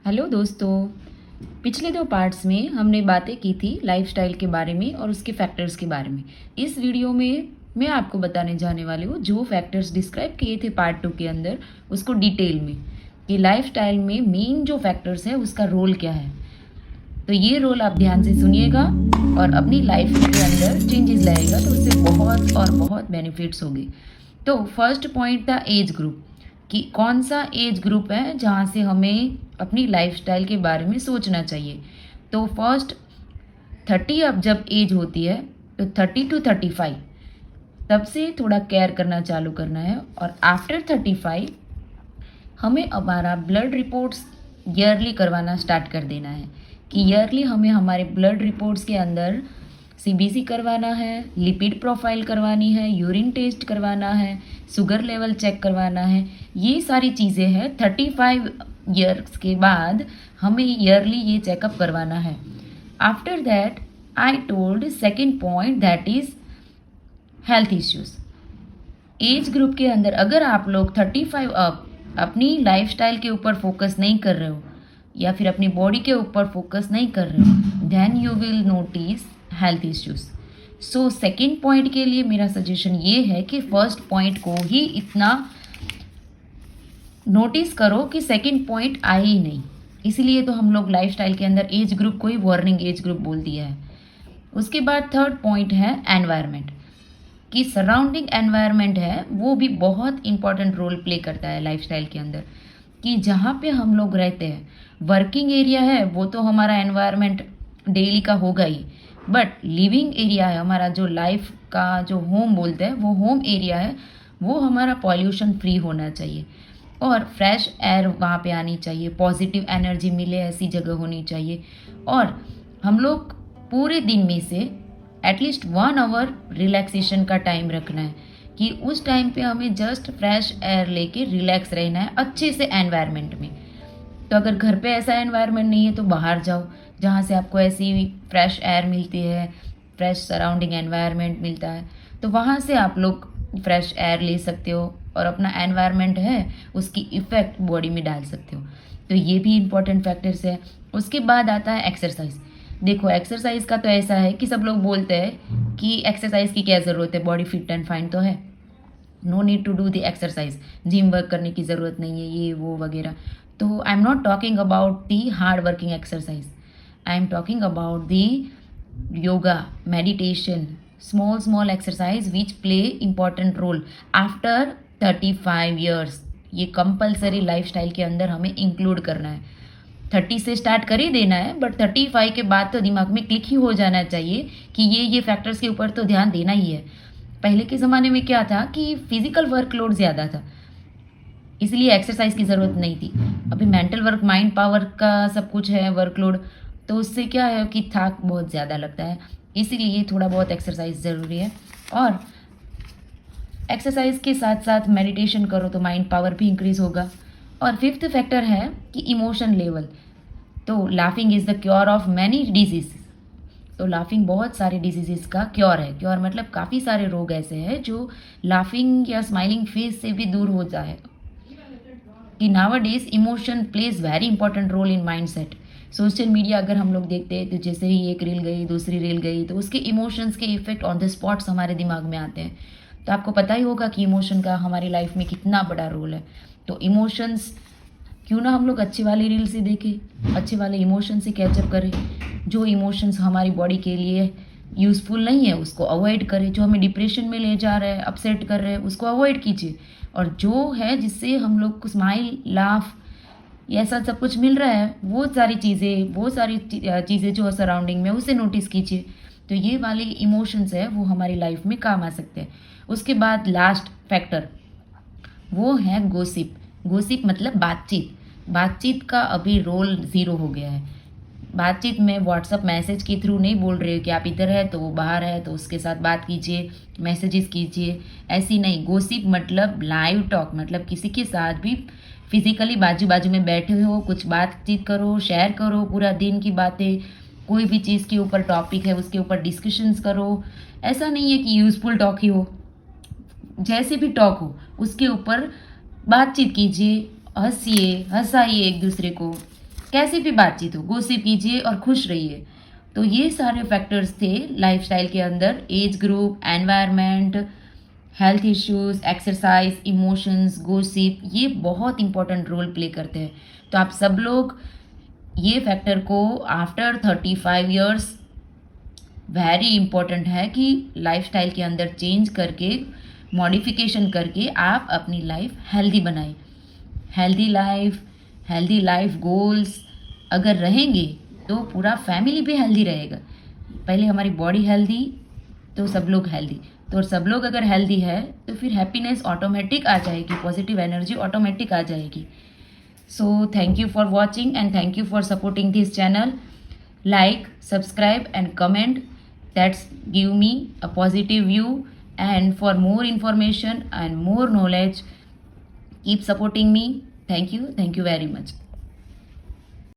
Hello दोस्तों। पिछले दो पार्ट्स में हमने बातें की थी लाइफस्टाइल के बारे में और उसके फैक्टर्स के बारे में। इस वीडियो में मैं आपको बताने जाने वाली हूँ जो फैक्टर्स डिस्क्राइब किए थे पार्ट 2 के अंदर, उसको डिटेल में, कि लाइफस्टाइल में मेन जो फैक्टर्स है उसका रोल क्या है। तो ये रोल आप ध्यान से सुनिएगा और अपनी लाइफ के अंदर चेंजेस लाएगा, तो उससे बहुत और बहुत बेनिफिट्स होंगे। तो फर्स्ट पॉइंट था एज ग्रुप, कि कौन सा एज ग्रुप है जहाँ से हमें अपनी लाइफस्टाइल के बारे में सोचना चाहिए। तो फर्स्ट 30 अब जब एज होती है तो 30 to 35 तब से थोड़ा केयर करना चालू करना है। और आफ्टर 35 हमें हमारा ब्लड रिपोर्ट्स ईयरली करवाना स्टार्ट कर देना है, कि ईयरली हमें हमारे ब्लड रिपोर्ट्स के अंदर सीबीसी करवाना है, लिपिड प्रोफाइल करवानी है, यूरिन टेस्ट करवाना है, शुगर लेवल चेक करवाना है। ये सारी चीज़ें हैं 35 ईयर्स के बाद हमें ईयरली ये चेकअप करवाना है। After that I told second point, that is health issues. Age group के अंदर अगर आप लोग 35 अप अपनी लाइफस्टाइल के ऊपर फोकस नहीं कर रहे हो या फिर अपनी बॉडी के ऊपर फोकस नहीं कर रहे हो, then you will notice health issues. So second point के लिए मेरा सजेशन ये है कि फर्स्ट पॉइंट को ही इतना नोटिस करो कि सेकेंड पॉइंट आए ही नहीं। इसलिए तो हम लोग लाइफस्टाइल के अंदर एज ग्रुप को ही वार्निंग एज ग्रुप बोल दिया है। उसके बाद थर्ड पॉइंट है एनवायरनमेंट, कि सराउंडिंग एनवायरनमेंट है वो भी बहुत इंपॉर्टेंट रोल प्ले करता है लाइफस्टाइल के अंदर। कि जहाँ पे हम लोग रहते हैं, वर्किंग एरिया है वो तो हमारा एनवायरनमेंट डेली का होगा ही, बट लिविंग एरिया है हमारा, जो लाइफ का जो होम बोलते हैं वो होम एरिया है, वो हमारा पॉल्यूशन फ्री होना चाहिए और फ्रेश एयर वहाँ पे आनी चाहिए, पॉजिटिव एनर्जी मिले ऐसी जगह होनी चाहिए। और हम लोग पूरे दिन में से एटलीस्ट 1 आवर रिलैक्सेशन का टाइम रखना है, कि उस टाइम पे हमें जस्ट फ्रेश एयर लेके रिलैक्स रहना है अच्छे से एनवायरनमेंट में। तो अगर घर पे ऐसा एनवायरनमेंट नहीं है तो बाहर जाओ जहाँ से आपको ऐसी फ्रेश एयर मिलती है, फ्रेश सराउंडिंग एनवायरनमेंट मिलता है, तो वहाँ से आप लोग फ्रेश एयर ले सकते हो और अपना एनवायरनमेंट है उसकी इफ़ेक्ट बॉडी में डाल सकते हो। तो ये भी इम्पोर्टेंट फैक्टर्स है। उसके बाद आता है एक्सरसाइज। देखो एक्सरसाइज का तो ऐसा है कि सब लोग बोलते हैं कि एक्सरसाइज की क्या ज़रूरत है, बॉडी फिट एंड फाइन तो है, no need to do the exercise, gym work करने की ज़रूरत नहीं है, ये वो वगैरह। तो I am not talking about the hard working exercise, I am talking about the yoga, meditation, small exercise which play important role after 35 years. ये कंपल्सरी लाइफस्टाइल के अंदर हमें इंक्लूड करना है। 30 से स्टार्ट कर ही देना है, बट 35 के बाद तो दिमाग में क्लिक ही हो जाना चाहिए कि ये फैक्टर्स के ऊपर तो ध्यान देना ही है। पहले के ज़माने में क्या था कि फिजिकल वर्कलोड ज़्यादा था, इसलिए एक्सरसाइज की ज़रूरत नहीं थी। अभी मेंटल वर्क, माइंड पावर का सब कुछ है वर्कलोड, तो उससे क्या है कि थक बहुत ज़्यादा लगता है, इसीलिए थोड़ा बहुत एक्सरसाइज ज़रूरी है। और एक्सरसाइज के साथ साथ मेडिटेशन करो तो माइंड पावर भी इंक्रीज़ होगा। और फिफ्थ फैक्टर है कि इमोशन लेवल। तो laughing is the cure of many disease. तो लाफिंग बहुत सारे डिजीज़ का क्योर है। क्योर मतलब काफ़ी सारे रोग ऐसे हैं जो लाफिंग या स्माइलिंग फेस से भी दूर हो जाए। कि nowadays emotion plays very important role in mindset. Social media अगर हम लोग देखते हैं तो जैसे ही एक रील गई दूसरी रील गई तो उसके इमोशंस के इफेक्ट ऑन द स्पॉट्स हमारे दिमाग में आते हैं। तो आपको पता ही होगा कि इमोशन का हमारी लाइफ में कितना बड़ा रोल है। तो इमोशंस क्यों ना हम लोग अच्छे वाली रील से देखें, अच्छे वाले इमोशन से कैचअप करें। जो इमोशंस हमारी बॉडी के लिए यूज़फुल नहीं है उसको अवॉइड करें। जो हमें डिप्रेशन में ले जा रहे हैं, अपसेट कर रहे हैं, उसको अवॉइड कीजिए। और जो है जिससे हम लोग को स्माइल, लाफ, ये ऐसा सब कुछ मिल रहा है, वो सारी चीज़ें जो सराउंडिंग में, उसे नोटिस कीजिए। तो ये वाले इमोशंस है वो हमारी लाइफ में काम आ सकते हैं। उसके बाद लास्ट फैक्टर वो है गोसिप। गोसिप मतलब बातचीत। बातचीत का अभी रोल ज़ीरो हो गया है। बातचीत में व्हाट्सअप मैसेज के थ्रू नहीं बोल रहे हो कि आप इधर है तो वो बाहर है तो उसके साथ बात कीजिए, मैसेजेस कीजिए, ऐसी नहीं। गोसिप मतलब लाइव टॉक, मतलब किसी के साथ भी फिजिकली बाजू बाजू में बैठे हो, कुछ बातचीत करो, शेयर करो पूरा दिन की बातें, कोई भी चीज़ के ऊपर टॉपिक है उसके ऊपर डिस्कशंस करो। ऐसा नहीं है कि यूज़फुल टॉक ही हो, जैसे भी टॉक हो उसके ऊपर बातचीत कीजिए, हंसिए, हंसाइए एक दूसरे को। कैसी भी बातचीत हो, गॉसिप कीजिए और खुश रहिए। तो ये सारे फैक्टर्स थे लाइफस्टाइल के अंदर, age group, environment, health issues, exercise, emotions, gossip, ये बहुत इंपॉर्टेंट रोल प्ले करते हैं। तो आप सब लोग ये फैक्टर को आफ्टर 35 इयर्स वेरी इंपॉर्टेंट है कि लाइफस्टाइल के अंदर चेंज करके, मॉडिफिकेशन करके आप अपनी लाइफ हेल्दी बनाएं। हेल्दी लाइफ गोल्स अगर रहेंगे तो पूरा फैमिली भी हेल्दी रहेगा। पहले हमारी बॉडी हेल्दी तो सब लोग हेल्दी, तो सब लोग अगर हेल्दी है तो फिर हैप्पीनेस ऑटोमेटिक आ जाएगी, पॉजिटिव एनर्जी ऑटोमेटिक आ जाएगी। So thank you for watching and thank you for supporting this channel. Like, subscribe and comment. That's give me a positive view, and for more information and more knowledge, keep supporting me. Thank you very much.